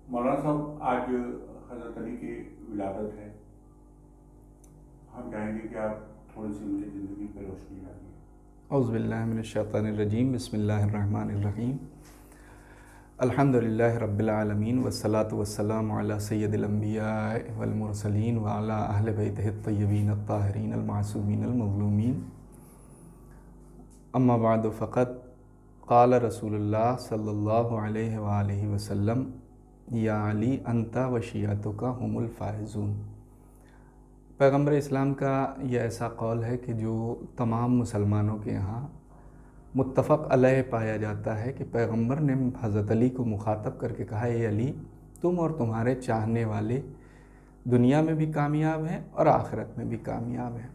मौलाना साहब, आज हज़रत अली की विलादत है। हम चाहेंगे कि आप थोड़ी सी उनकी ज़िंदगी पर रोशनी डालिए। औज़ुबिल्लाहि मिनश्शैतानिर्रजीम, बिस्मिल्लाहिर्रहमानिर्रहीम। अल्हम्दुलिल्लाहि रब्बिल आलमीन वस्सलातु वस्सलामु अला सय्यदिल अंबिया वल मुरसलीन व अला अहलि बैतिहि अत्तय्यबीन अत्ताहिरीन अल मासूमीन अल मज़लूमीन। अम्मा बअद, फ़क़द क़ाल रसूलुल्लाह सल्लल्लाहु अलैहि व आलिहि वसल्लम, या अली अंता व शिय्अतुका हुमुल फ़ाइज़ून। पैगम्बर इस्लाम का यह ऐसा कौल है कि जो तमाम मुसलमानों के यहाँ मुत्तफ़क़ अलैह पाया जाता है कि पैगम्बर ने हज़रत अली को मुखातब करके कहा, ए अली, तुम और तुम्हारे चाहने वाले दुनिया में भी कामयाब हैं और आखिरत में भी कामयाब हैं।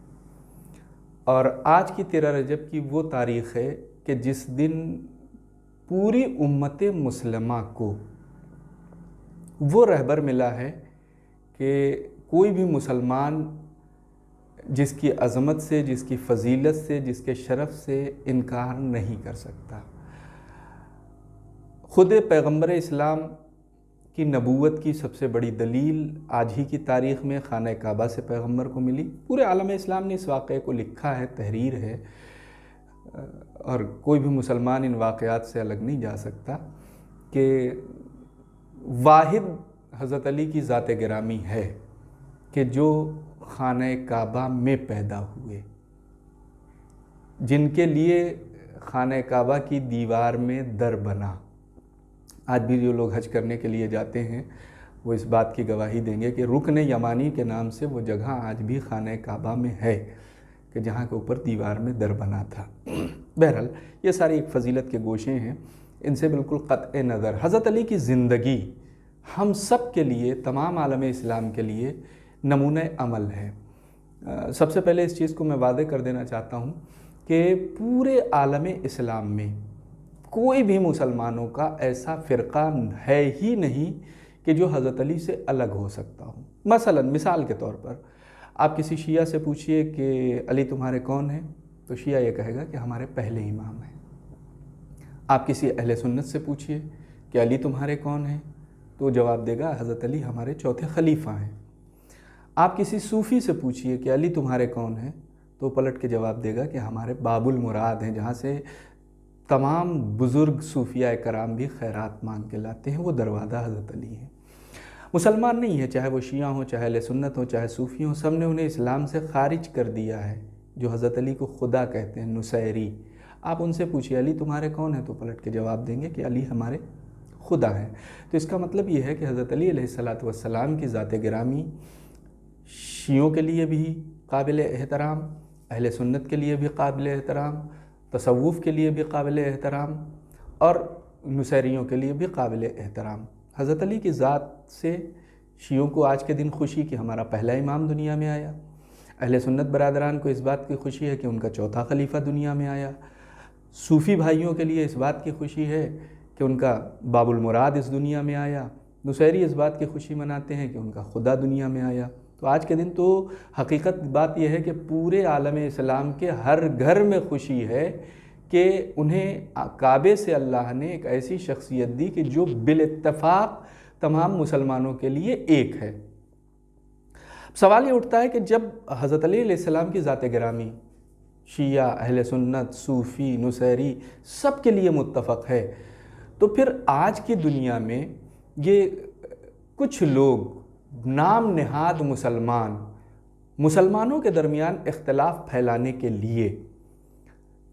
और आज की 13 रजब की वो तारीख़ है कि जिस दिन पूरी उम्मत मुसलमा को वो रहबर मिला है कि कोई भी मुसलमान जिसकी अज़मत से, जिसकी फ़जीलत से, जिसके शरफ़ से इनकार नहीं कर सकता। ख़ुद पैगम्बर इस्लाम की नबूवत की सबसे बड़ी दलील आज ही की तारीख़ में खाना काबा से पैगम्बर को मिली। पूरे आलम इस्लाम ने इस वाक़े को लिखा है, तहरीर है, और कोई भी मुसलमान इन वाक़यात से अलग नहीं जा सकता कि वाहिद हज़रत अली की ज़ात गिरामी है कि जो खाना काबा में पैदा हुए, जिनके लिए खाना काबा की दीवार में दर बना। आज भी जो लोग हज करने के लिए जाते हैं वो इस बात की गवाही देंगे कि रुकन यमानी के नाम से वो जगह आज भी खाना काबा में है कि जहाँ के ऊपर दीवार में दर बना था। बहरहाल ये सारी एक फ़जीलत के गोशे हैं, इनसे बिल्कुल क़त्अ नज़र हज़रत अली की ज़िंदगी हम सब के लिए, तमाम आलम इस्लाम के लिए नमूने अमल है। सबसे पहले इस चीज़ को मैं वादे कर देना चाहता हूँ कि पूरे आलम इस्लाम में कोई भी मुसलमानों का ऐसा फ़िरक़ा है ही नहीं कि जो हज़रत अली से अलग हो सकता हो। मसलन मिसाल के तौर पर आप किसी शिया से पूछिए कि अली तुम्हारे कौन हैं, तो शिया ये कहेगा कि हमारे पहले इमाम हैं। आप किसी अहले सुन्नत से पूछिए कि अली तुम्हारे कौन हैं, तो जवाब देगा हज़रत अली हमारे चौथे खलीफा हैं। आप किसी सूफ़ी से पूछिए कि अली तुम्हारे कौन हैं, तो पलट के जवाब देगा कि हमारे बाबुल मुराद हैं, जहाँ से तमाम बुज़ुर्ग सूफिया कराम भी खैरात मांग के लाते हैं, वो दरवाज़ा हज़रत अली है। मुसलमान नहीं है, चाहे वो शिया हो, चाहे अहले सुन्नत हो, चाहे सूफ़ी हो, सब ने उन्हें इस्लाम से ख़ारिज कर दिया है। जो हज़रत अली को खुदा कहते हैं, नुसैरी, आप उनसे पूछिए अली तुम्हारे कौन है, तो पलट के जवाब देंगे कि अली हमारे खुदा हैं। तो इसका मतलब ये है कि हज़रत अली अलैहिस्सलातु वस्सलाम की ज़ात गिरामी शियों के लिए भी काबिल एहतराम, अहले सुन्नत के लिए भी काबिल एहतराम, तसव्वुफ़ के लिए भी काबिल एहतराम, और नुसैरियों के लिए भी काबिल एहतराम। हज़रत अली की ज़ात से शियों को आज के दिन खुशी कि हमारा पहला इमाम दुनिया में आया। अहले सुन्नत बरादरान को इस बात की खुशी है कि उनका चौथा खलीफा दुनिया में आया। सूफ़ी भाइयों के लिए इस बात की खुशी है कि उनका बाबुल मुराद इस दुनिया में आया। नुसैरी इस बात की खुशी मनाते हैं कि उनका खुदा दुनिया में आया। तो आज के दिन तो हकीकत बात यह है कि पूरे आलम इस्लाम के हर घर में खुशी है कि उन्हें काबे से अल्लाह ने एक ऐसी शख्सियत दी कि जो बिल-इत्तफ़ाक़ तमाम मुसलमानों के लिए एक है। सवाल ये उठता है कि जब हज़रत अली अलैहिस्सलाम की ज़ात गिरामी शिया, अहले सुन्नत, सूफ़ी, नुसैरी सब के लिए मुत्तफ़क़ है, तो फिर आज की दुनिया में ये कुछ लोग नाम नेहाद मुसलमानों के दरमियान इख्तलाफ फैलाने के लिए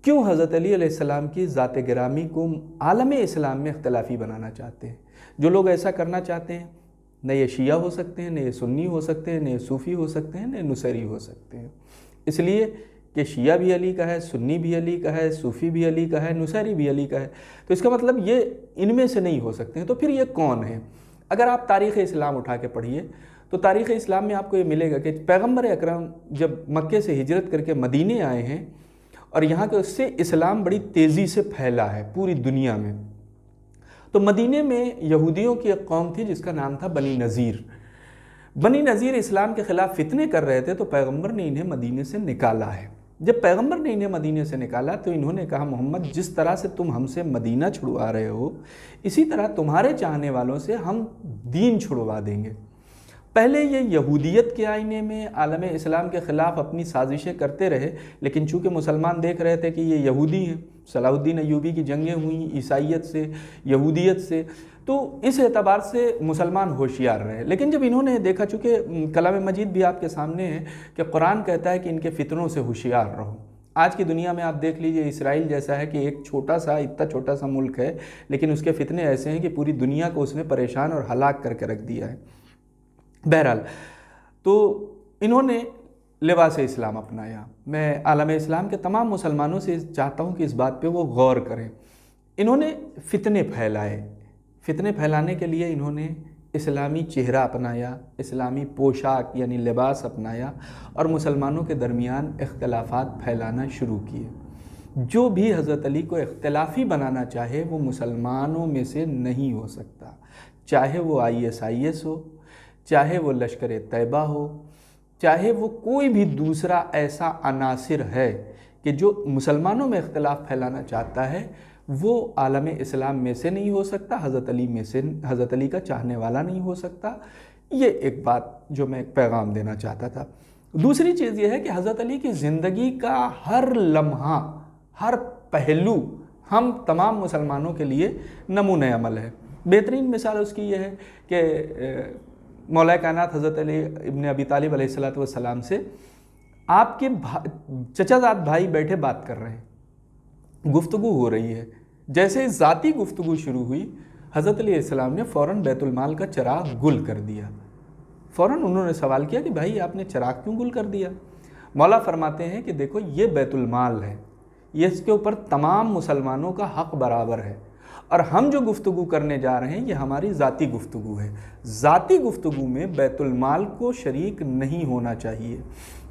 क्यों हज़रत अली अलैहिस्सलाम की ज़ात गिरामी को आलम इस्लाम में इख्तलाफी बनाना चाहते हैं। जो लोग ऐसा करना चाहते हैं, न ये शिया हो सकते हैं, न ये सुन्नी हो सकते हैं, न ये सूफ़ी हो सकते हैं, न ये नुसैरी हो सकते हैं। इसलिए कि शिया भी अली का है, सुन्नी भी अली का है, सूफ़ी भी अली का है, नुसैरी भी अली का है, तो इसका मतलब ये इनमें से नहीं हो सकते हैं। तो फिर ये कौन है? अगर आप तारीख़ इस्लाम उठा के पढ़िए तो तारीख़ इस्लाम में आपको ये मिलेगा कि पैगम्बर अकरम जब मक्के से हिजरत करके मदीने आए हैं और यहाँ के उससे इस्लाम बड़ी तेज़ी से फैला है पूरी दुनिया में, तो मदीने में यहूदियों की एक कौम थी जिसका नाम था बनी नज़ीर। बनी नज़ीर इस्लाम के ख़िलाफ़ फितने कर रहे थे, तो पैगम्बर ने इन्हें मदीने से निकाला है। जब पैगंबर ने इन्हें मदीने से निकाला तो इन्होंने कहा, मोहम्मद जिस तरह से तुम हमसे मदीना छुड़वा रहे हो, इसी तरह तुम्हारे चाहने वालों से हम दीन छुड़वा देंगे। पहले ये यहूदियत के आईने में आलम इस्लाम के ख़िलाफ़ अपनी साजिशें करते रहे, लेकिन चूँकि मुसलमान देख रहे थे कि ये यहूदी हैं, सलाहुद्दीन अय्यूबी की जंगें हुई ईसाइयत से, यहूदियत से, तो इस एतबार से मुसलमान होशियार रहे। लेकिन जब इन्होंने देखा, चूँकि कलाम मजीद भी आपके सामने है कि कुरान कहता है कि इनके फितनों से होशियार रहो। आज की दुनिया में आप देख लीजिए, इसराइल जैसा है कि एक छोटा सा, इतना छोटा सा मुल्क है, लेकिन उसके फितने ऐसे हैं कि पूरी दुनिया को उसने परेशान और हलाक करके रख दिया है। बहरहाल, तो इन्होंने लिबास इस्लाम अपनाया। मैं आलम इस्लाम के तमाम मुसलमानों से चाहता हूँ कि इस बात पे वो गौर करें। इन्होंने फितने फैलाए। फितने फैलाने के लिए इन्होंने इस्लामी चेहरा अपनाया, इस्लामी पोशाक यानी लिबास अपनाया और मुसलमानों के दरमियान इख्तलाफात फैलाना शुरू किए। जो भी हज़रत अली को इख्तलाफी बनाना चाहे वो मुसलमानों में से नहीं हो सकता, चाहे वो ISIS हो, चाहे वो लश्कर तैयबा हो, चाहे वो कोई भी दूसरा ऐसा अनासिर है कि जो मुसलमानों में इख्तलाफ फैलाना चाहता है, वो आलम इस्लाम में से नहीं हो सकता, हज़रत अली में से, हज़रत अली का चाहने वाला नहीं हो सकता। ये एक बात जो मैं पैगाम देना चाहता था। दूसरी चीज़ ये है कि हज़रत अली की ज़िंदगी का हर लम्हा, हर पहलू हम तमाम मुसलमानों के लिए नमूने अमल है। बेहतरीन मिसाल उसकी ये है कि मौला कायनात हज़रत अली इब्न अबी तालिब अलैहिस्सलाम से आपके चचाजाद भाई बैठे बात कर रहे हैं, गुफ्तगू हो रही है। जैसे ज़ाती गुफ्तगू शुरू हुई, हज़रत अली अलैहिस्सलाम ने फ़ौरन बैतुल माल का चिराग गुल कर दिया। फ़ौरन उन्होंने सवाल किया कि भाई आपने चिराग क्यों गुल कर दिया? मौला फरमाते हैं कि देखो, ये बैतुल माल है, ये इसके ऊपर तमाम मुसलमानों का हक़ बराबर है, और हम जो गुफ्तगू करने जा रहे हैं ये हमारी ज़ाती गुफ्तगू है। ज़ाती गुफ्तगू में बैतुल माल को शरीक नहीं होना चाहिए।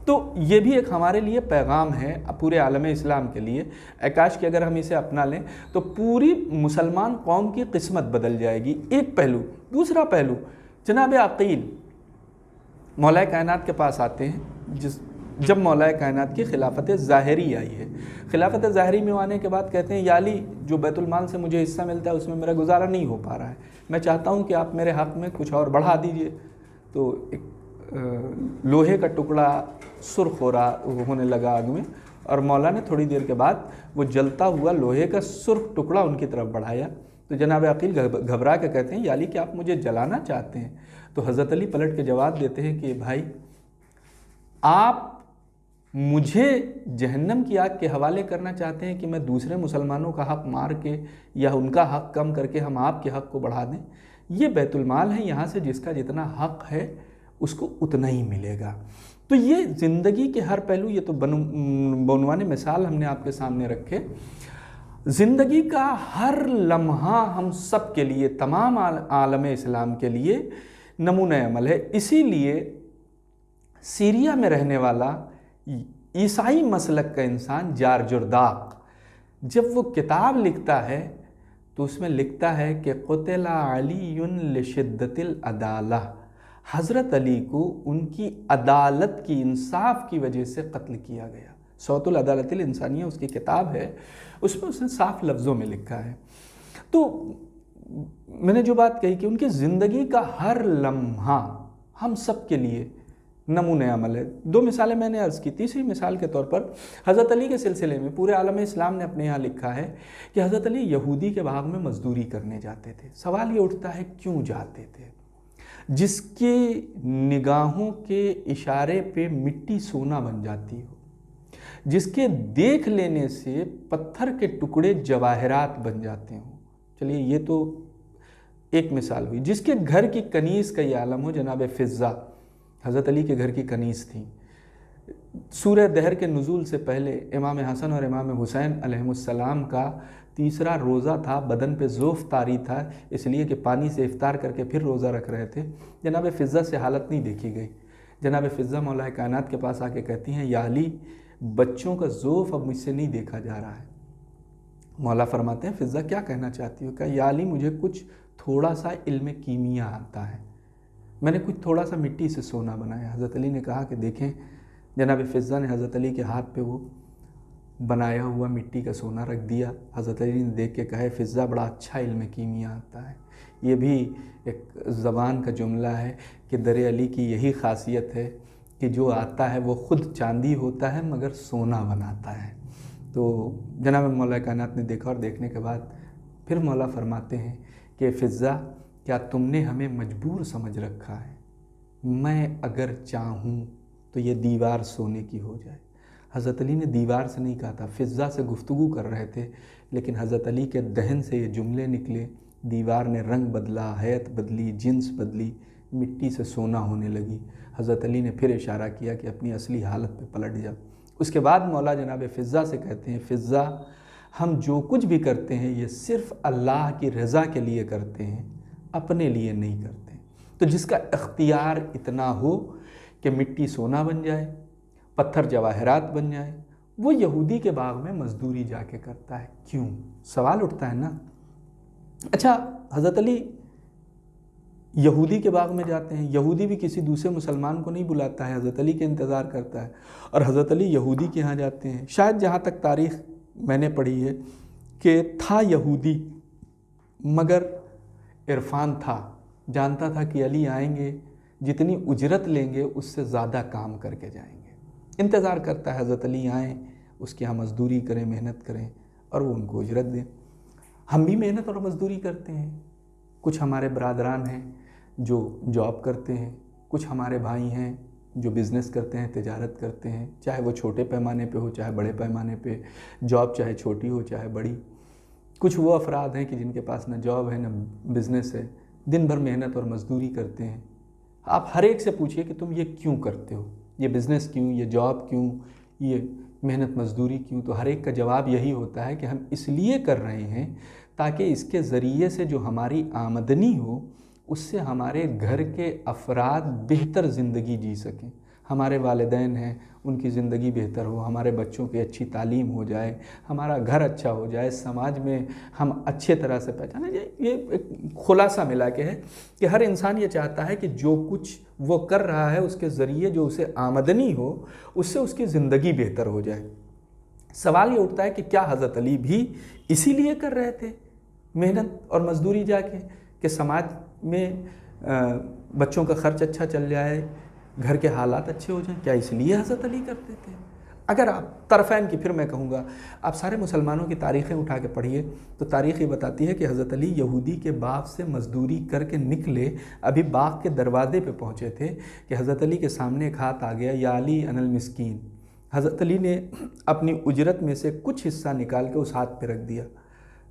तो ये भी एक हमारे लिए पैगाम है पूरे आलम इस्लाम के लिए। आकाश कि अगर हम इसे अपना लें तो पूरी मुसलमान कौम की किस्मत बदल जाएगी। एक पहलू। दूसरा पहलू, जनाब अकील मौला कायनात के पास आते हैं। जब मौला कायनात की खिलाफत ज़ाहिरी आई है, खिलाफत ज़ाहिरी में आने के बाद कहते हैं, या अली, जो बैतुल माल से मुझे हिस्सा मिलता है उसमें मेरा गुजारा नहीं हो पा रहा है, मैं चाहता हूँ कि आप मेरे हक़ में कुछ और बढ़ा दीजिए। तो एक लोहे का टुकड़ा सुर्ख होने लगा आग में, और मौला ने थोड़ी देर के बाद वो जलता हुआ लोहे का सुर्ख टुकड़ा उनकी तरफ बढ़ाया। तो जनाब अकील घबरा के कहते हैं, या अली, क्या आप मुझे जलाना चाहते हैं? तो हज़रत अली पलट के जवाब देते हैं कि भाई, आप मुझे जहन्नम की आग के हवाले करना चाहते हैं कि मैं दूसरे मुसलमानों का हक़ मार के या उनका हक़ कम करके हम आपके हक़ को बढ़ा दें? ये बैतुल माल है, यहाँ से जिसका जितना हक़ है उसको उतना ही मिलेगा। तो ये ज़िंदगी के हर पहलू, ये तो बनवाने मिसाल हमने आपके सामने रखे। ज़िंदगी का हर लम्हा हम सब के लिए, तमाम आलम इस्लाम के लिए नमूने अमल है। इसीलिए सीरिया में रहने वाला ईसाई मसलक का इंसान जारजुर्दाक जब वो किताब लिखता है तो उसमें लिखता है कि क़ुतिला अलीयुन लिशिद्दतिल अदाला, हज़रत अली को उनकी अदालत की, इंसाफ की वजह से कत्ल किया गया। सौतुल अदालतिल इंसानिया उसकी किताब है, उसमें उसने साफ लफ्ज़ों में लिखा है। तो मैंने जो बात कही कि उनकी ज़िंदगी का हर लम्हा हम सब के लिए नमूने अमल है। दो मिसालें मैंने अर्ज़ की। तीसरी मिसाल के तौर पर हज़रत अली के सिलसिले में पूरे आलम इस्लाम ने अपने यहाँ लिखा है कि हज़रत अली यहूदी के बाग में मजदूरी करने जाते थे। सवाल ये उठता है, क्यों जाते थे? जिसके निगाहों के इशारे पे मिट्टी सोना बन जाती हो, जिसके देख लेने से पत्थर के टुकड़े जवाहरात बन जाते हों। चलिए, ये तो एक मिसाल हुई। जिसके घर की कनीज़ का ये आलम हो, जनाब फ़िज़्ज़ा हज़रत अली के घर की कनीज़ थी। सूरह दहर के नुज़ूल से पहले इमाम हसन और इमाम हुसैन अलैहिमुस्सलाम का तीसरा रोज़ा था, बदन पे ज़ोफ़ तारी था, इसलिए कि पानी से इफ्तार करके फिर रोज़ा रख रहे थे। जनाब फ़िज़्ज़ा से हालत नहीं देखी गई। जनाब फ़िज़्ज़ा मौला कायनात के पास आके कहती हैं, या अली, बच्चों का ज़ोफ़ अब मुझसे नहीं देखा जा रहा है। मौला फरमाते हैं, फ़िज़्ज़ा क्या कहना चाहती हो? कहा, या अली, मुझे कुछ थोड़ा सा इल्म कीमिया आता है, मैंने कुछ थोड़ा सा मिट्टी से सोना बनाया। हज़रत अली ने कहा कि देखें, जनाब फ़िज़्ज़ा ने हज़रत अली के हाथ पे वो बनाया हुआ मिट्टी का सोना रख दिया। हज़रत अली ने देख के कहा फिज़्ज़ा बड़ा अच्छा इल्म कीमिया आता है। ये भी एक ज़बान का जुमला है कि दर अली की यही ख़ासियत है कि जो आता है वो ख़ुद चांदी होता है मगर सोना बनाता है। तो जनाब मौला कायनात ने देखा और देखने के बाद फिर मौला फरमाते हैं कि फिज़्ज़ा क्या तुमने हमें मजबूर समझ रखा है? मैं अगर चाहूँ तो ये दीवार सोने की हो जाए। हज़रत अली ने दीवार से नहीं कहा था, फिज़्ज़ा से गुफ्तगू कर रहे थे, लेकिन हज़रत अली के दहन से ये जुमले निकले। दीवार ने रंग बदला, हैत बदली, जिन्स बदली, मिट्टी से सोना होने लगी। हज़रत अली ने फिर इशारा किया कि अपनी असली हालत पे पलट जा। उसके बाद मौला जनाब फिज़्ज़ा से कहते हैं फिज़्ज़ा हम जो कुछ भी करते हैं ये सिर्फ़ अल्लाह की रज़ा के लिए करते हैं, अपने लिए नहीं करते। तो जिसका इख्तियार इतना हो कि मिट्टी सोना बन जाए, पत्थर जवाहरात बन जाए, वो यहूदी के बाग में मज़दूरी जाके करता है। क्यों? सवाल उठता है ना। अच्छा, हज़रत अली यहूदी के बाग में जाते हैं, यहूदी भी किसी दूसरे मुसलमान को नहीं बुलाता है, हज़रत अली के इंतज़ार करता है, और हज़रत अली यहूदी के यहाँ जाते हैं। शायद जहाँ तक तारीख़ मैंने पढ़ी है कि था यहूदी मगर इरफान था, जानता था कि अली आएंगे, जितनी उजरत लेंगे उससे ज़्यादा काम करके जाएंगे। इंतज़ार करता है हज़रत अली आएँ, उसके यहाँ मज़दूरी करें, मेहनत करें और वो उनको उजरत दें। हम भी मेहनत और मज़दूरी करते हैं। कुछ हमारे बरादरान हैं जो जॉब करते हैं, कुछ हमारे भाई हैं जो बिज़नेस करते हैं, तिजारत करते हैं, चाहे वो छोटे पैमाने पे हो चाहे बड़े पैमाने पे, जॉब चाहे छोटी हो चाहे बड़ी। कुछ वो अफराद हैं कि जिनके पास न जॉब है न बिज़नेस है, दिन भर मेहनत और मज़दूरी करते हैं। आप हर एक से पूछिए कि तुम ये क्यों करते हो, ये बिज़नेस क्यों, ये जॉब क्यों, ये मेहनत मज़दूरी क्यों? तो हर एक का जवाब यही होता है कि हम इसलिए कर रहे हैं ताकि इसके ज़रिए से जो हमारी आमदनी हो उससे हमारे घर के अफराद बेहतर ज़िंदगी जी सकें। हमारे वालिदैन हैं, उनकी ज़िंदगी बेहतर हो, हमारे बच्चों की अच्छी तालीम हो जाए, हमारा घर अच्छा हो जाए, समाज में हम अच्छे तरह से पहचाने जाए। ये एक खुलासा मिला के है कि हर इंसान ये चाहता है कि जो कुछ वो कर रहा है उसके ज़रिए जो उसे आमदनी हो उससे उसकी ज़िंदगी बेहतर हो जाए। सवाल ये उठता है कि क्या हज़रत अली भी इसीलिए कर रहे थे मेहनत और मज़दूरी जाके कि समाज में बच्चों का खर्च अच्छा चल जाए, घर के हालात अच्छे हो जाएं? क्या इसलिए हज़रत अली करते थे? अगर आप तरफ़ैन की, फिर मैं कहूँगा आप सारे मुसलमानों की तारीख़ें उठा के पढ़िए तो तारीख़ ये बताती है कि हज़रत अली यहूदी के बाग से मज़दूरी करके निकले, अभी बाग के दरवाज़े पे पहुँचे थे कि हज़रत अली के सामने एक हाथ आ गया, या अली अनल मिस्कीन। हज़रत अली ने अपनी उजरत में से कुछ हिस्सा निकाल के उस हाथ पे रख दिया।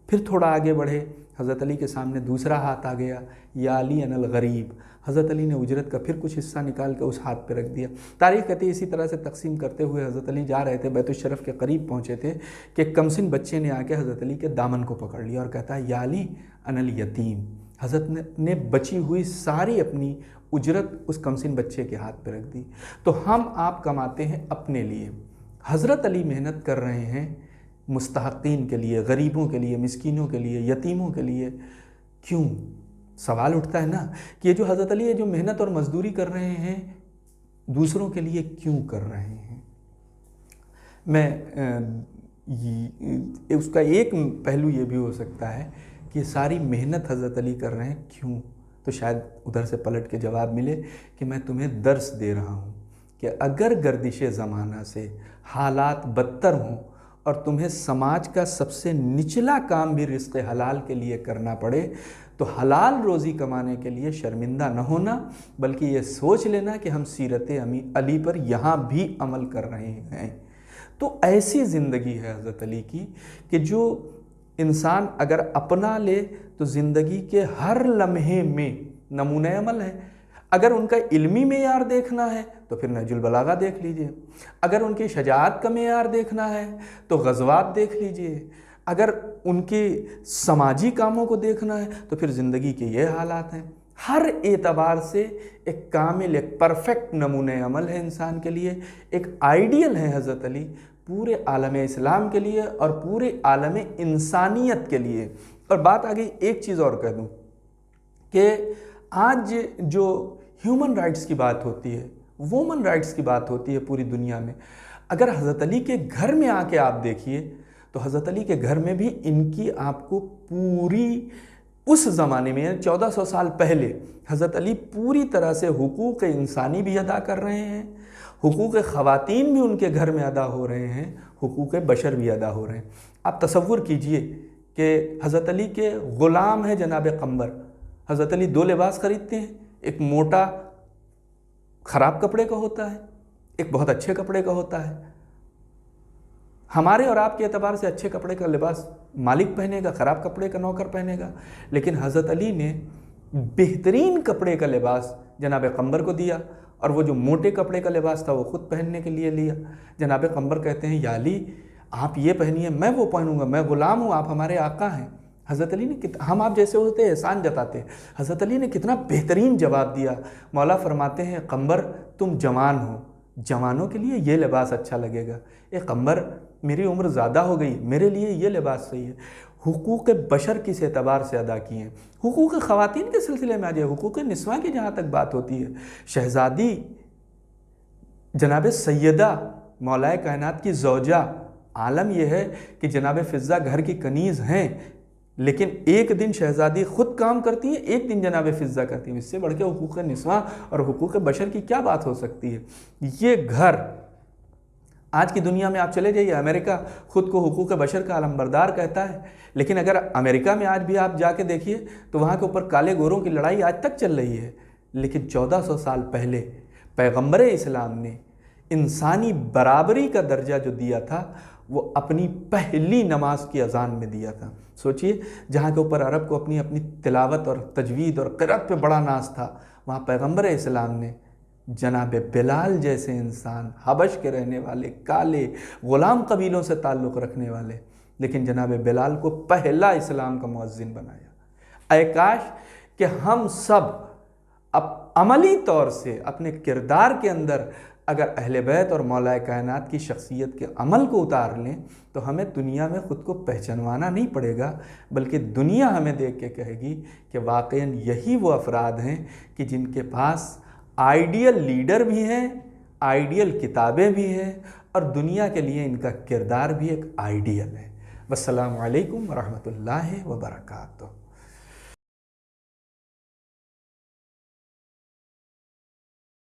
फिर थोड़ा आगे बढ़े, हज़रत अली के सामने दूसरा हाथ आ गया, या अली अनल गरीब। हज़रत अली ने उजरत का फिर कुछ हिस्सा निकाल के उस हाथ पे रख दिया। तारीख़ कहती है इसी तरह से तकसीम करते हुए हज़रत अली जा रहे थे, बैतुश-शरफ़ के करीब पहुँचे थे कि कमसिन बच्चे ने आके हज़रत अली के दामन को पकड़ लिया और कहता है या अली अनल यतीम। हज़रत ने बची हुई सारी अपनी उजरत उस कमसिन बच्चे के हाथ पे रख दी। तो हम आप कमाते हैं अपने लिए, हज़रत अली मेहनत कर रहे हैं मुस्तहक़ीन के लिए, गरीबों के लिए, मिस्कीनों के लिए, यतीमों के लिए। क्यों? सवाल उठता है ना कि ये जो हज़रत अली जो मेहनत और मज़दूरी कर रहे हैं दूसरों के लिए क्यों कर रहे हैं? उसका एक पहलू ये भी हो सकता है कि सारी मेहनत हज़रत अली कर रहे हैं क्यों? तो शायद उधर से पलट के जवाब मिले कि मैं तुम्हें दर्स दे रहा हूँ कि अगर गर्दिश ज़माना से हालात बदतर हों और तुम्हें समाज का सबसे निचला काम भी रिज़्क़ हलाल के लिए करना पड़े तो हलाल रोज़ी कमाने के लिए शर्मिंदा न होना, बल्कि ये सोच लेना कि हम सीरत अली पर यहाँ भी अमल कर रहे हैं। तो ऐसी ज़िंदगी है हज़रत अली की कि जो इंसान अगर अपना ले तो ज़िंदगी के हर लम्हे में नमूने अमल है। अगर उनका इल्मी मेयार देखना है तो फिर नहजुल बलागा देख लीजिए, अगर उनकी शजाअत का मेयार देखना है तो ग़ज़वात देख लीजिए, अगर उनके समाजी कामों को देखना है तो फिर ज़िंदगी के ये हालात हैं। हर एतबार से एक कामिल, एक परफेक्ट नमूने अमल है इंसान के लिए, एक आइडियल है हज़रत अली पूरे आलम इस्लाम के लिए और पूरे आलम इंसानियत के लिए। और बात आ गई, एक चीज़ और कह दूँ कि आज जो ह्यूमन राइट्स की बात होती है, वुमन राइट्स की बात होती है पूरी दुनिया में, اگر حضرت علی کے گھر میں آ کے آپ دیکھیے تو حضرت علی کے گھر میں بھی ان کی آپ کو پوری اس زمانے میں 1400 سال پہلے حضرت علی پوری طرح سے حقوق انسانی بھی ادا کر رہے ہیں، حقوق خواتین بھی ان کے گھر میں ادا ہو رہے ہیں، حقوق بشر بھی ادا ہو رہے ہیں۔ آپ تصور کیجئے کہ حضرت علی کے غلام ہیں جناب قمبر، حضرت علی 2 لباس خریدتے ہیں، ایک موٹا خراب کپڑے کا ہوتا ہے، ایک بہت اچھے کپڑے کا ہوتا ہے۔ ہمارے اور آپ کے اعتبار سے اچھے کپڑے کا لباس مالک پہنے گا، خراب کپڑے کا نوکر پہنے گا، لیکن حضرت علی نے بہترین کپڑے کا لباس جناب قمبر کو دیا، اور وہ جو موٹے کپڑے کا لباس تھا وہ خود پہننے کے لیے لیا۔ جناب قمبر کہتے ہیں یا علی آپ یہ پہنیے، میں وہ پہنوں گا، میں غلام ہوں، آپ ہمارے آقا ہیں۔ حضرت علی نے ہم آپ جیسے ہوتے احسان جتاتے، حضرت علی نے کتنا بہترین جواب دیا۔ مولا فرماتے ہیں قمبر تم جوان ہو، جوانوں کے لیے یہ لباس اچھا لگے گا۔ اے قمبر میری عمر زیادہ ہو گئی، میرے لیے یہ لباس صحیح ہے۔ حقوق بشر کس اعتبار سے ادا کیے ہیں؟ حقوق خواتین کے سلسلے میں آ جائے، حقوق نسواں کی جہاں تک بات ہوتی ہے، شہزادی جناب سیدہ مولا کائنات کی زوجہ، عالم یہ ہے کہ جناب فضہ گھر کی کنیز ہیں، لیکن ایک دن شہزادی خود کام کرتی ہے، ایک دن جناب فضہ کرتی ہیں۔ اس سے بڑھ کے حقوق نسواں اور حقوق بشر کی کیا بات ہو سکتی ہے؟ یہ گھر آج کی دنیا میں آپ چلے جائیے، امریکہ خود کو حقوق بشر کا علمبردار کہتا ہے، لیکن اگر امریکہ میں آج بھی آپ جا کے دیکھیے تو وہاں کے اوپر کالے گوروں کی لڑائی آج تک چل رہی ہے۔ لیکن 1400 سال پہلے پیغمبر اسلام نے انسانی برابری کا درجہ جو دیا تھا وہ اپنی پہلی نماز کی اذان میں دیا تھا۔ سوچئے جہاں کے اوپر عرب کو اپنی تلاوت اور تجوید اور قرأت پہ بڑا ناز تھا، وہاں پیغمبر اسلام نے جناب بلال جیسے انسان، حبش کے رہنے والے، کالے غلام قبیلوں سے تعلق رکھنے والے، لیکن جناب بلال کو پہلا اسلام کا مؤذن بنایا۔ اے کاش کہ ہم سب عملی طور سے اپنے کردار کے اندر اگر اہل بیت اور مولا کائنات کی شخصیت کے عمل کو اتار لیں تو ہمیں دنیا میں خود کو پہچانوانا نہیں پڑے گا، بلکہ دنیا ہمیں دیکھ کے کہے گی کہ واقعاً یہی وہ افراد ہیں کہ جن کے پاس آئیڈیل لیڈر بھی ہیں، آئیڈیل کتابیں بھی ہیں، اور دنیا کے لیے ان کا کردار بھی ایک آئیڈیل ہے۔ والسلام علیکم ورحمۃ اللہ وبرکاتہ۔